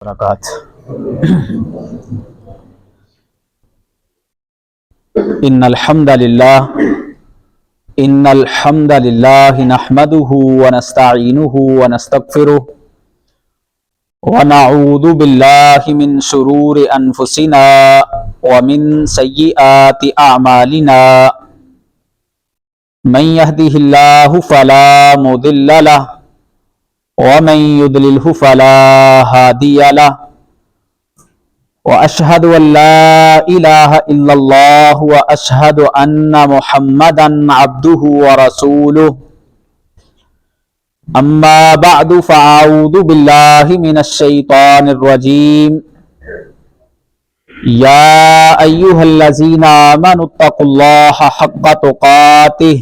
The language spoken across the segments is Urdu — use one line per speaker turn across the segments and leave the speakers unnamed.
وبرکاتہ۔ ان الحمد للہ نحمده ونستعینه ونستغفره ونعوذ باللہ من شرور انفسنا ومن سیئات اعمالنا من يهده الله فلا مضل له ومن يضلله فلا هادي له وأشهد أن لا إله إلا الله وأشهد أن محمدا عبده ورسوله أما بعد فأعوذ بالله من الشيطان الرجيم يا أيها الذين آمنوا اتقوا الله حق تقاته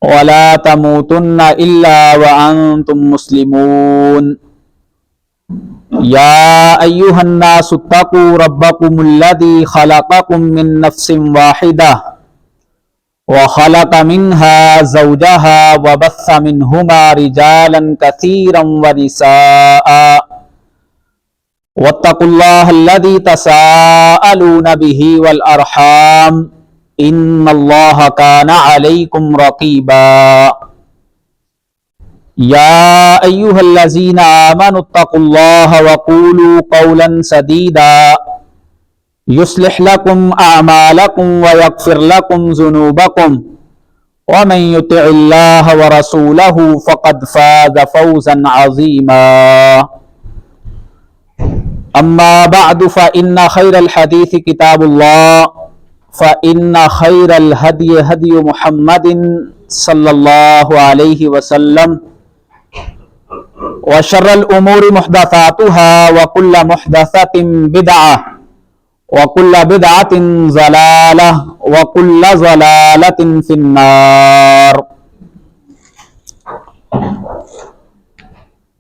ولا تموتن إلا وأنتم مسلمون يا أيها الناس اتقوا ربكم الذي خلقكم من نفس واحدة وخلق منها زوجها وبث منهما رجالا كثيرا ونساء واتقوا الله الذي تساءلون به والأرحام ان اللہ کان علیکم رقیبا یا ایھا الذین آمنوا اتقوا اللہ وقولوا قولا سدیدا یصلح لکم اعمالکم ویغفر لکم ذنوبکم ومن یطع اللہ ورسولہ فقد فاز فوزا عظیما اما بعد فإن خیر الحدیث کتاب اللہ فإن خير الهدي هدي محمد صلى الله عليه وسلم وشر الأمور محدثاتها وكل محدثة بدعة وكل بدعة ضلالة وكل ضلالة في النار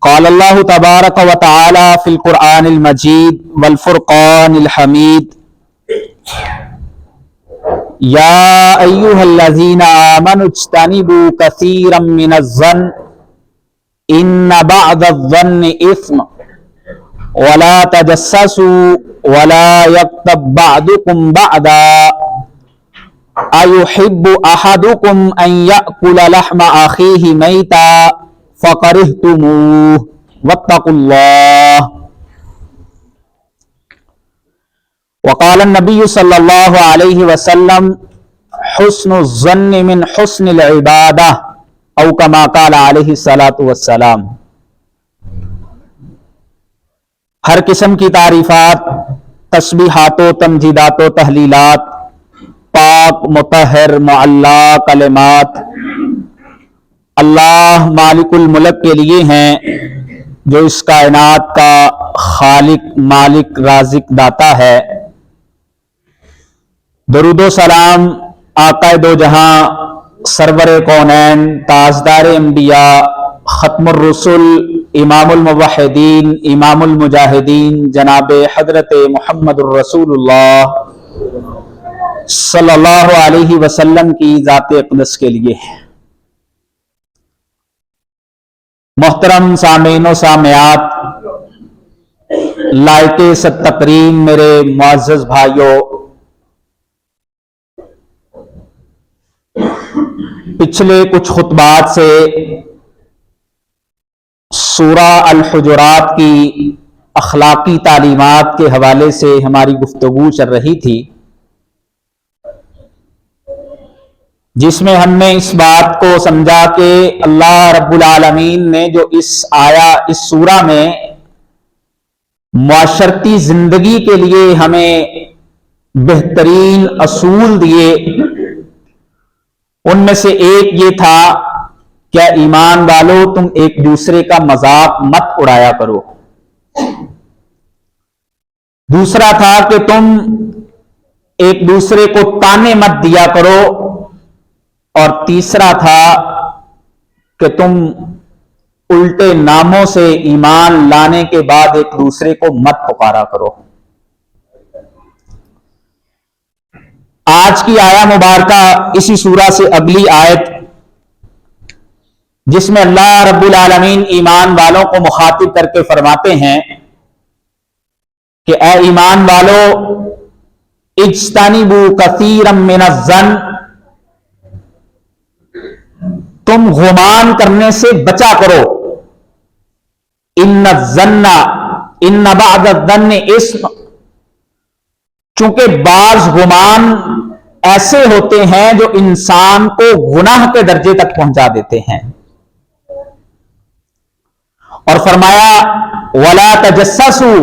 قال الله تبارك وتعالى في القرآن المجيد والفرقان الحميد یا ایھا الذین آمنوا اجتنبوا کثیرا من الظن ان بعض الظن اثم ولا تجسسوا ولا یغتب بعضکم بعضا ایحب احدکم ان یأکل لحم اخیہ میتا فکرہتموہ واتقوا اللہ وقال النبی صلی اللہ علیہ وسلم حسن الظن من حسن العبادہ او کما قال علیہ الصلاۃ والسلام۔ ہر قسم کی تعریفات، تسبیحات و تمجیدات و تحلیلات، پاک مطہر معلا کلمات اللہ مالک الملک کے لیے ہیں جو اس کائنات کا خالق مالک رازق داتا ہے۔ درود و سلام آقا دو جہاں سرور کونین تاجدار انبیاء ختم الرسل امام الموحدین امام المجاہدین جناب حضرت محمد الرسول اللہ صلی اللہ علیہ وسلم کی ذات اقدس کے لیے۔ محترم سامعین و سامعات، لائق ست تکریم میرے معزز بھائیوں، پچھلے کچھ خطبات سے سورہ الحجرات کی اخلاقی تعلیمات کے حوالے سے ہماری گفتگو چل رہی تھی، جس میں ہم نے اس بات کو سمجھا کہ اللہ رب العالمین نے جو اس سورہ میں معاشرتی زندگی کے لیے ہمیں بہترین اصول دیے، ان میں سے ایک یہ تھا کیا ایمان والو تم ایک دوسرے کا مذاق مت اڑایا کرو، دوسرا تھا کہ تم ایک دوسرے کو تانے مت دیا کرو، اور تیسرا تھا کہ تم الٹے ناموں سے ایمان لانے کے بعد ایک دوسرے کو مت پکارا کرو۔ آج کی آیا مبارکہ اسی سورہ سے اگلی آیت جس میں اللہ رب العالمین ایمان والوں کو مخاطب کر کے فرماتے ہیں کہ اے ایمان والو اجتنبوا کثیرا من الظن، تم گمان کرنے سے بچا کرو. ان الظن ان بعض الظن اثم، چونکہ بعض گمان ایسے ہوتے ہیں جو انسان کو گناہ کے درجے تک پہنچا دیتے ہیں. اور فرمایا ولا تجسسوا،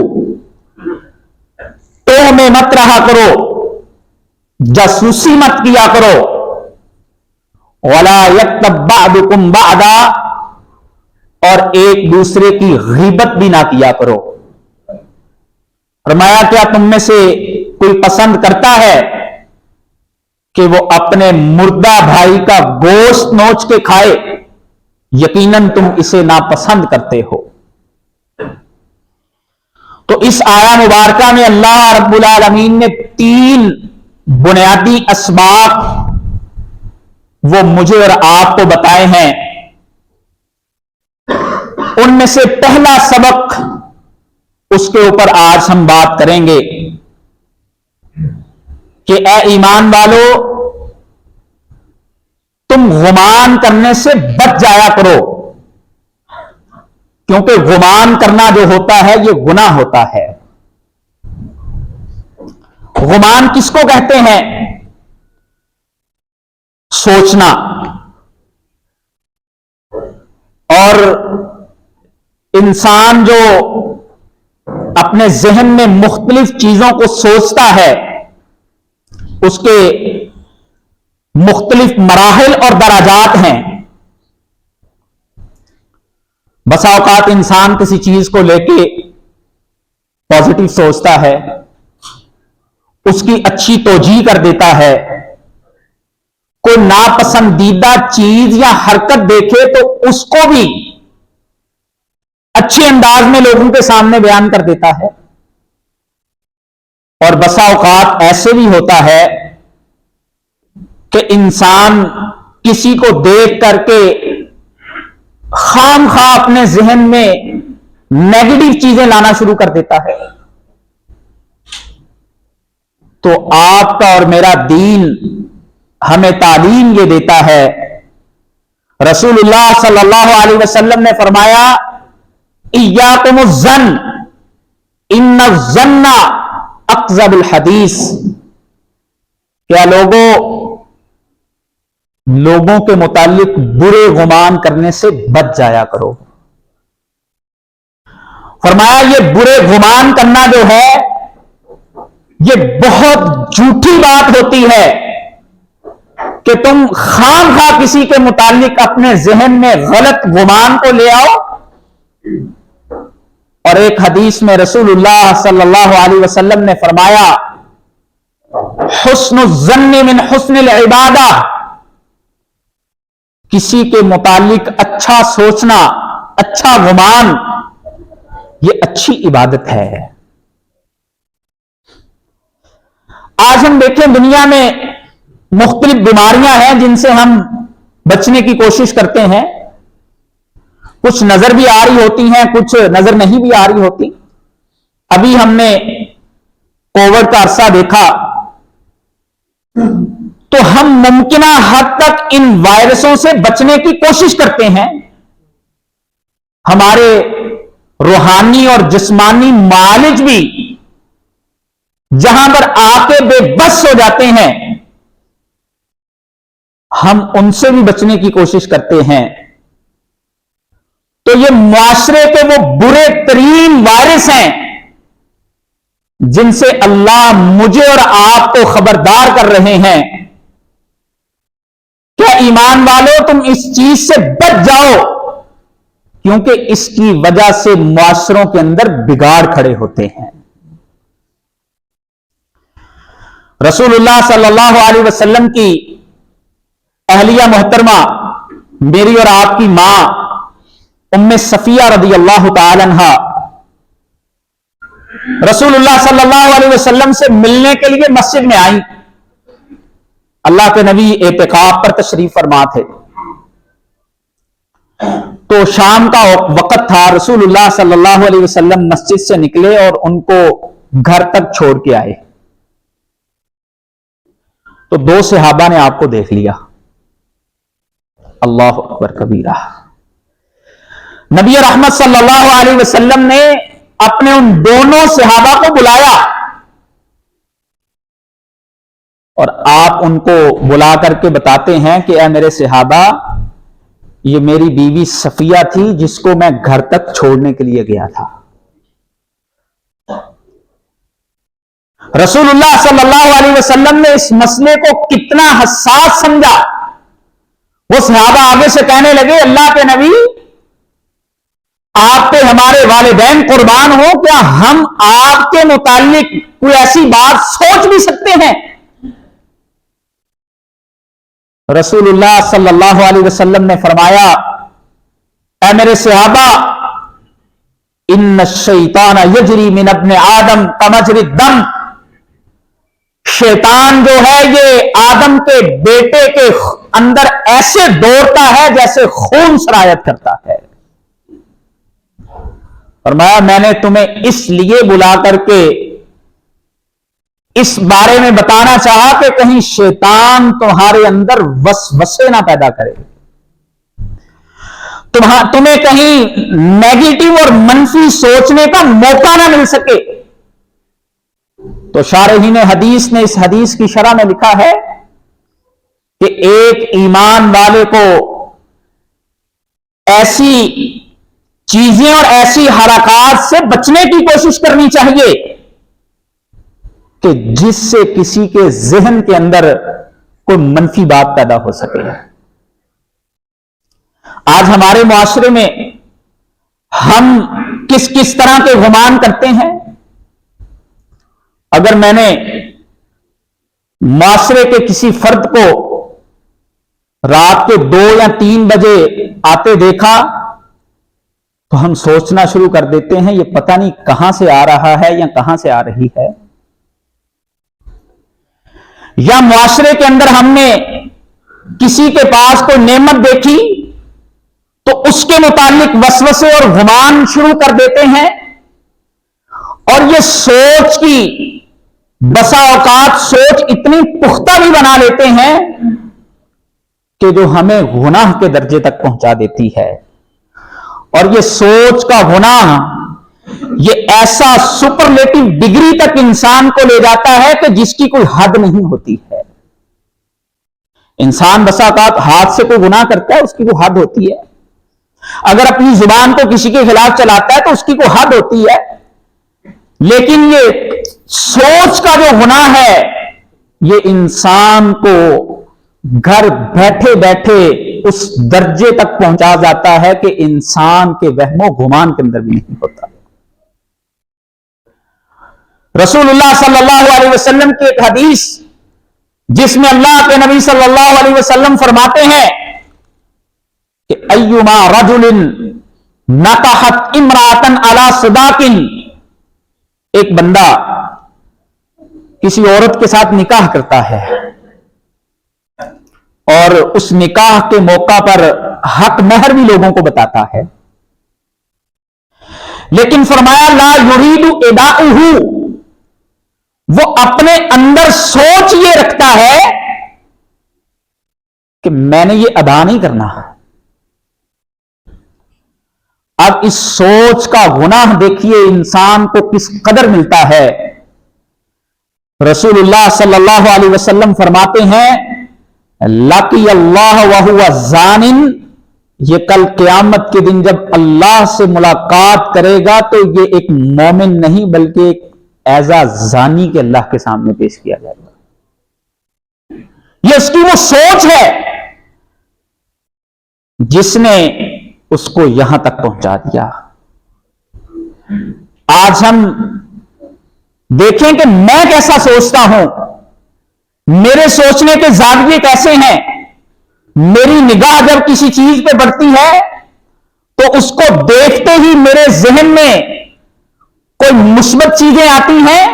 میں مت رہا کرو، جاسوسی مت کیا کرو. ولا یغتب بعضکم بعضا، اور ایک دوسرے کی غیبت بھی نہ کیا کرو. فرمایا کیا تم میں سے کوئی پسند کرتا ہے کہ وہ اپنے مردہ بھائی کا گوشت نوچ کے کھائے؟ یقیناً تم اسے ناپسند کرتے ہو. تو اس آیا مبارکہ میں اللہ رب العالمین نے 3 بنیادی اسباق وہ مجھے اور آپ کو بتائے ہیں. ان میں سے پہلا سبق، اس کے اوپر آج ہم بات کریں گے کہ اے ایمان والو تم گمان کرنے سے بچ جایا کرو، کیونکہ گمان کرنا جو ہوتا ہے یہ گناہ ہوتا ہے. گمان کس کو کہتے ہیں؟ سوچنا. اور انسان جو اپنے ذہن میں مختلف چیزوں کو سوچتا ہے اس کے مختلف مراحل اور درجات ہیں. بسا اوقات انسان کسی چیز کو لے کے پازیٹو سوچتا ہے، اس کی اچھی توجیہ کر دیتا ہے. کوئی ناپسندیدہ چیز یا حرکت دیکھے تو اس کو بھی اچھے انداز میں لوگوں کے سامنے بیان کر دیتا ہے. اور بسا اوقات ایسے بھی ہوتا ہے کہ انسان کسی کو دیکھ کر کے خام خواہ اپنے ذہن میں نیگیٹو چیزیں لانا شروع کر دیتا ہے. تو آپ کا اور میرا دین ہمیں تعلیم یہ دیتا ہے. رسول اللہ صلی اللہ علیہ وسلم نے فرمایا ایاکم الظن ان الظن اکذب الحدیث. کیا لوگوں کے متعلق برے گمان کرنے سے بچ جایا کرو. فرمایا یہ برے گمان کرنا جو ہے یہ بہت جھوٹی بات ہوتی ہے کہ تم خام خواہ کسی کے متعلق اپنے ذہن میں غلط گمان کو لے آؤ. اور ایک حدیث میں رسول اللہ صلی اللہ علیہ وسلم نے فرمایا حسن الظن من حسن العبادہ، کسی کے متعلق اچھا سوچنا، اچھا گمان، یہ اچھی عبادت ہے. آج ہم دیکھیں دنیا میں مختلف بیماریاں ہیں جن سے ہم بچنے کی کوشش کرتے ہیں. کچھ نظر بھی آ رہی ہوتی ہیں، کچھ نظر نہیں بھی آ رہی ہوتی. ابھی ہم نے کووڈ کا عرصہ دیکھا تو ہم ممکنہ حد تک ان وائرسوں سے بچنے کی کوشش کرتے ہیں. ہمارے روحانی اور جسمانی معالج بھی جہاں پر آ کے بے بس ہو جاتے ہیں ہم ان سے بھی بچنے کی کوشش کرتے ہیں. تو یہ معاشرے کے وہ برے ترین وائرس ہیں جن سے اللہ مجھے اور آپ کو خبردار کر رہے ہیں. کیا ایمان والو تم اس چیز سے بچ جاؤ، کیونکہ اس کی وجہ سے معاشروں کے اندر بگاڑ کھڑے ہوتے ہیں. رسول اللہ صلی اللہ علیہ وسلم کی اہلیہ محترمہ میری اور آپ کی ماں ام صفیہ رضی اللہ تعالی عنہا رسول اللہ صلی اللہ علیہ وسلم سے ملنے کے لیے مسجد میں آئیں. اللہ کے نبی اعتکاف پر تشریف فرما تھے. تو شام کا وقت تھا. رسول اللہ صلی اللہ علیہ وسلم مسجد سے نکلے اور ان کو گھر تک چھوڑ کے آئے تو دو صحابہ نے آپ کو دیکھ لیا. اللہ اکبر کبیرہ. نبی رحمت صلی اللہ علیہ وسلم نے اپنے ان دونوں صحابہ کو بلایا اور آپ ان کو بلا کر کے بتاتے ہیں کہ اے میرے صحابہ، یہ میری بیوی صفیہ تھی جس کو میں گھر تک چھوڑنے کے لیے گیا تھا. رسول اللہ صلی اللہ علیہ وسلم نے اس مسئلے کو کتنا حساس سمجھا. وہ صحابہ آگے سے کہنے لگے، اللہ کے نبی، آپ پہ ہمارے والدین قربان ہو، کیا ہم آپ کے متعلق کوئی ایسی بات سوچ بھی سکتے ہیں؟ رسول اللہ صلی اللہ علیہ وسلم نے فرمایا، اے میرے صحابہ، ان الشیطان یجری من ابن آدم کمجری الدم. شیطان جو ہے یہ آدم کے بیٹے کے اندر ایسے دوڑتا ہے جیسے خون سرایت کرتا ہے. فرمایا میں نے تمہیں اس لیے بلا کر کے اس بارے میں بتانا چاہا کہ کہیں شیطان تمہارے اندر وسوسے نہ پیدا کرے، تمہیں کہیں نیگیٹو اور منفی سوچنے کا موقع نہ مل سکے. تو شارحین حدیث نے اس حدیث کی شرح میں لکھا ہے کہ ایک ایمان والے کو ایسی چیزیں اور ایسی حرکات سے بچنے کی کوشش کرنی چاہیے کہ جس سے کسی کے ذہن کے اندر کوئی منفی بات پیدا ہو سکے. آج ہمارے معاشرے میں ہم کس کس طرح کے گمان کرتے ہیں. اگر میں نے معاشرے کے کسی فرد کو رات کے 2 یا 3 بجے آتے دیکھا تو ہم سوچنا شروع کر دیتے ہیں یہ پتہ نہیں کہاں سے آ رہا ہے یا کہاں سے آ رہی ہے. یا معاشرے کے اندر ہم نے کسی کے پاس کوئی نعمت دیکھی تو اس کے متعلق وسوسے اور گمان شروع کر دیتے ہیں، اور یہ سوچ کی بسا اوقات سوچ اتنی پختہ بھی بنا لیتے ہیں کہ جو ہمیں گناہ کے درجے تک پہنچا دیتی ہے. اور یہ سوچ کا گناہ یہ ایسا سپرلیٹو ڈگری تک انسان کو لے جاتا ہے کہ جس کی کوئی حد نہیں ہوتی ہے. انسان بسا اوقات ہاتھ سے کوئی گناہ کرتا ہے، اس کی کوئی حد ہوتی ہے. اگر اپنی زبان کو کسی کے خلاف چلاتا ہے تو اس کی کوئی حد ہوتی ہے. لیکن یہ سوچ کا جو گناہ ہے یہ انسان کو گھر بیٹھے بیٹھے اس درجے تک پہنچا جاتا ہے کہ انسان کے وہم و گمان کے اندر بھی نہیں ہوتا. رسول اللہ صلی اللہ علیہ وسلم کی ایک حدیث جس میں اللہ کے نبی صلی اللہ علیہ وسلم فرماتے ہیں کہ ایما رجل نکحت امراتن علی صداق، ایک بندہ کسی عورت کے ساتھ نکاح کرتا ہے اور اس نکاح کے موقع پر حق مہر بھی لوگوں کو بتاتا ہے، لیکن فرمایا لا یرید اداؤہ، وہ اپنے اندر سوچ یہ رکھتا ہے کہ میں نے یہ ادا نہیں کرنا. اب اس سوچ کا گناہ دیکھیے انسان کو کس قدر ملتا ہے. رسول اللہ صلی اللہ علیہ وسلم فرماتے ہیں لقی اللہ وہو زان، یہ کل قیامت کے دن جب اللہ سے ملاقات کرے گا تو یہ ایک مومن نہیں بلکہ ایک ایزا زانی کے اللہ کے سامنے پیش کیا جائے گا. یہ اس کی وہ سوچ ہے جس نے اس کو یہاں تک پہنچا دیا. آج ہم دیکھیں کہ میں کیسا سوچتا ہوں، میرے سوچنے کے زاویے کیسے ہیں. میری نگاہ جب کسی چیز پہ بڑھتی ہے تو اس کو دیکھتے ہی میرے ذہن میں کوئی مثبت چیزیں آتی ہیں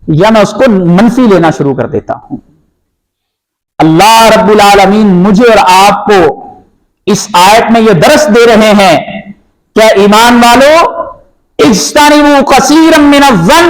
یا میں اس کو منفی لینا شروع کر دیتا ہوں. اللہ رب العالمین مجھے اور آپ کو اس آیت میں یہ درس دے رہے ہیں، کیا ایمان والو اجتنبوا کثیرا من الظن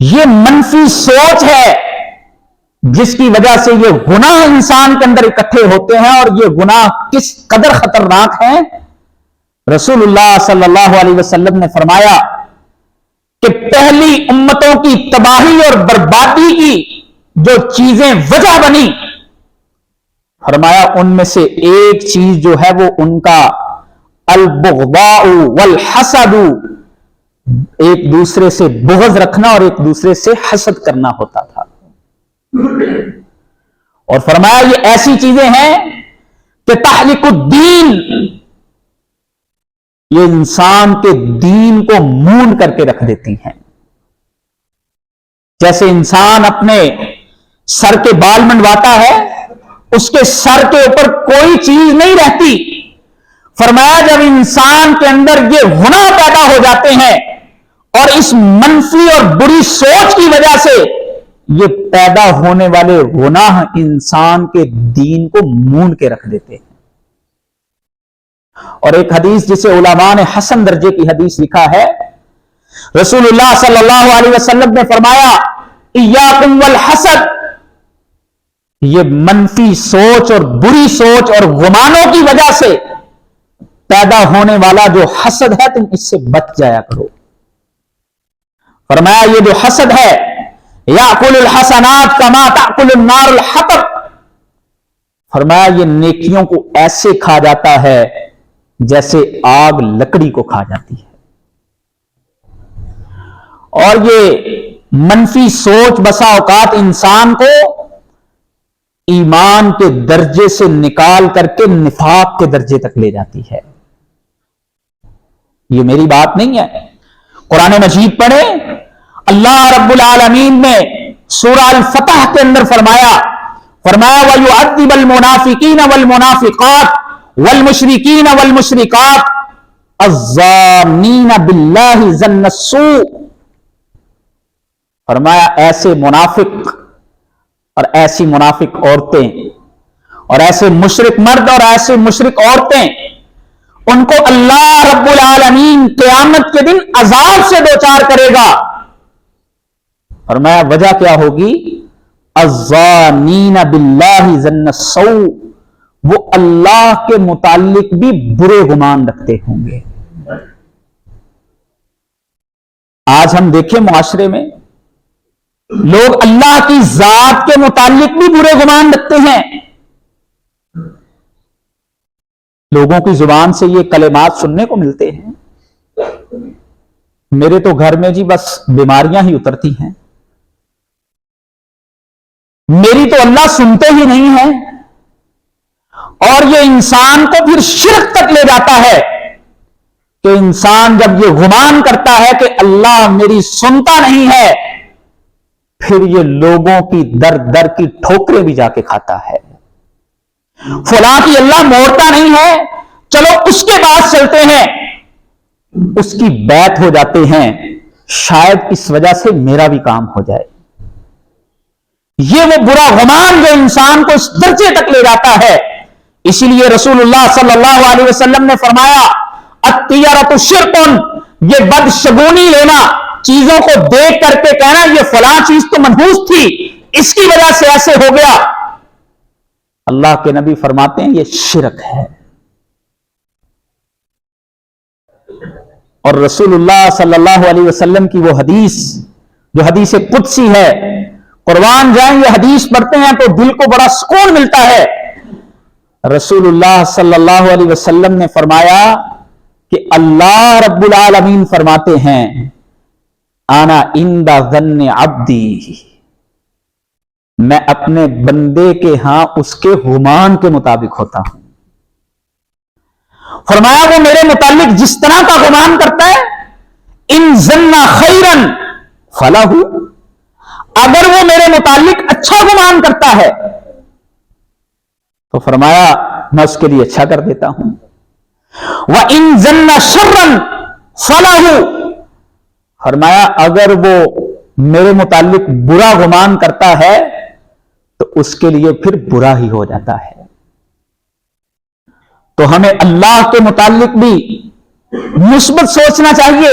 یہ منفی سوچ ہے جس کی وجہ سے یہ گناہ انسان کے اندر اکٹھے ہوتے ہیں، اور یہ گناہ کس قدر خطرناک ہیں۔ رسول اللہ صلی اللہ علیہ وسلم نے فرمایا کہ پہلی امتوں کی تباہی اور بربادی کی جو چیزیں وجہ بنی، فرمایا ان میں سے ایک چیز جو ہے وہ ان کا البغضاء والحسد، ایک دوسرے سے بغض رکھنا اور ایک دوسرے سے حسد کرنا ہوتا تھا۔ اور فرمایا یہ ایسی چیزیں ہیں کہ تحلق الدین، یہ انسان کے دین کو مونڈ کر کے رکھ دیتی ہیں۔ جیسے انسان اپنے سر کے بال منڈواتا ہے، اس کے سر کے اوپر کوئی چیز نہیں رہتی۔ فرمایا جب انسان کے اندر یہ گناہ پیدا ہو جاتے ہیں اور اس منفی اور بری سوچ کی وجہ سے یہ پیدا ہونے والے گناہ انسان کے دین کو مونڈ کے رکھ دیتے ہیں۔ اور ایک حدیث جسے علماء نے حسن درجے کی حدیث لکھا ہے، رسول اللہ صلی اللہ علیہ وسلم نے فرمایا ایاکم والحسد، یہ منفی سوچ اور بری سوچ اور گمانوں کی وجہ سے پیدا ہونے والا جو حسد ہے تم اس سے بچ جایا کرو۔ فرمایا یہ جو حسد ہے یاکل الحسنات کما تاکل النار الحطب، فرمایا یہ نیکیوں کو ایسے کھا جاتا ہے جیسے آگ لکڑی کو کھا جاتی ہے۔ اور یہ منفی سوچ بسا اوقات انسان کو ایمان کے درجے سے نکال کر کے نفاق کے درجے تک لے جاتی ہے۔ یہ میری بات نہیں ہے، قرآن مجید پڑھیں، اللہ رب العالمین نے سورہ الفتح کے اندر فرمایا وَيُعَذِّبَ الْمُنَافِقِينَ وَالْمُنَافِقَاتِ وَالْمُشْرِكِينَ وَالْمُشْرِكَاتِ الظَّانِّينَ بِاللَّهِ ظَنَّ السُّوءِ، فرمایا ایسے منافق اور ایسی منافق عورتیں اور ایسے مشرک مرد اور ایسے مشرک عورتیں، ان کو اللہ رب العالمین قیامت کے دن عذاب سے دوچار کرے گا۔ فرمایا وجہ کیا ہوگی؟ الظانین باللہ ظن السوء، وہ اللہ کے متعلق بھی برے گمان رکھتے ہوں گے۔ آج ہم دیکھیں معاشرے میں لوگ اللہ کی ذات کے متعلق بھی برے گمان رکھتے ہیں۔ لوگوں کی زبان سے یہ کلمات سننے کو ملتے ہیں، میرے تو گھر میں جی بس بیماریاں ہی اترتی ہیں، میری تو اللہ سنتے ہی نہیں ہے۔ اور یہ انسان کو پھر شرک تک لے جاتا ہے کہ انسان جب یہ گمان کرتا ہے کہ اللہ میری سنتا نہیں ہے، پھر یہ لوگوں کی در در کی ٹھوکریں بھی جا کے کھاتا ہے۔ فلاں کی اللہ موڑتا نہیں ہے، چلو اس کے پاس چلتے ہیں، اس کی بیعت ہو جاتے ہیں، شاید اس وجہ سے میرا بھی کام ہو جائے۔ یہ وہ برا گمان جو انسان کو اس درجے تک لے جاتا ہے۔ اسی لیے رسول اللہ صلی اللہ علیہ وسلم نے فرمایا الطیرۃ شرک، یہ بدشگونی لینا، چیزوں کو دیکھ کر کے کہنا یہ فلاں چیز تو منحوس تھی، اس کی وجہ سے ایسے ہو گیا، اللہ کے نبی فرماتے ہیں یہ شرک ہے۔ اور رسول اللہ صلی اللہ علیہ وسلم کی وہ حدیث جو حدیث قدسی ہے، قربان جائیں یہ حدیث پڑھتے ہیں تو دل کو بڑا سکون ملتا ہے۔ رسول اللہ صلی اللہ علیہ وسلم نے فرمایا کہ اللہ رب العالمین فرماتے ہیں انا عند ظن عبدی، میں اپنے بندے کے ہاں اس کے گمان کے مطابق ہوتا ہوں۔ فرمایا وہ میرے متعلق جس طرح کا گمان کرتا ہے، ان ظن خیرا فلہ، اگر وہ میرے متعلق اچھا گمان کرتا ہے تو فرمایا میں اس کے لیے اچھا کر دیتا ہوں، وَإِن ظَنَّ شَرًّا فَلَهُ، فرمایا اگر وہ میرے متعلق برا گمان کرتا ہے تو اس کے لیے پھر برا ہی ہو جاتا ہے۔ تو ہمیں اللہ کے متعلق بھی مثبت سوچنا چاہیے،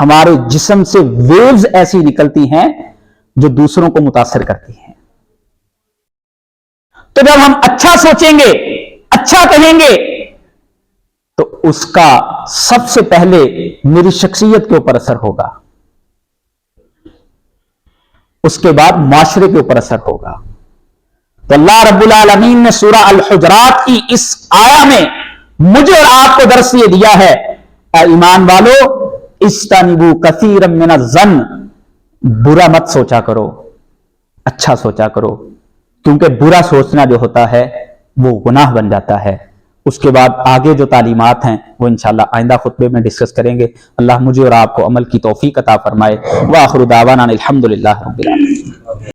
ہمارے جسم سے ویوز ایسی نکلتی ہیں جو دوسروں کو متاثر کرتی ہیں. تو جب ہم اچھا سوچیں گے، اچھا کہیں گے، تو اس کا سب سے پہلے میری شخصیت کے اوپر اثر ہوگا، اس کے بعد معاشرے کے اوپر اثر ہوگا. تو اللہ رب العالمین نے سورہ الحجرات کی اس آیا میں مجھے اور آپ کو درس یہ دیا ہے، اے ایمان والو اجتنبوا کثیرا من الظن، برا مت سوچا کرو، اچھا سوچا کرو، کیونکہ برا سوچنا جو ہوتا ہے وہ گناہ بن جاتا ہے. اس کے بعد آگے جو تعلیمات ہیں وہ انشاءاللہ آئندہ خطبے میں ڈسکس کریں گے. اللہ مجھے اور آپ کو عمل کی توفیق عطا فرمائے. وآخر دعوانا الحمدللہ رب العالمین.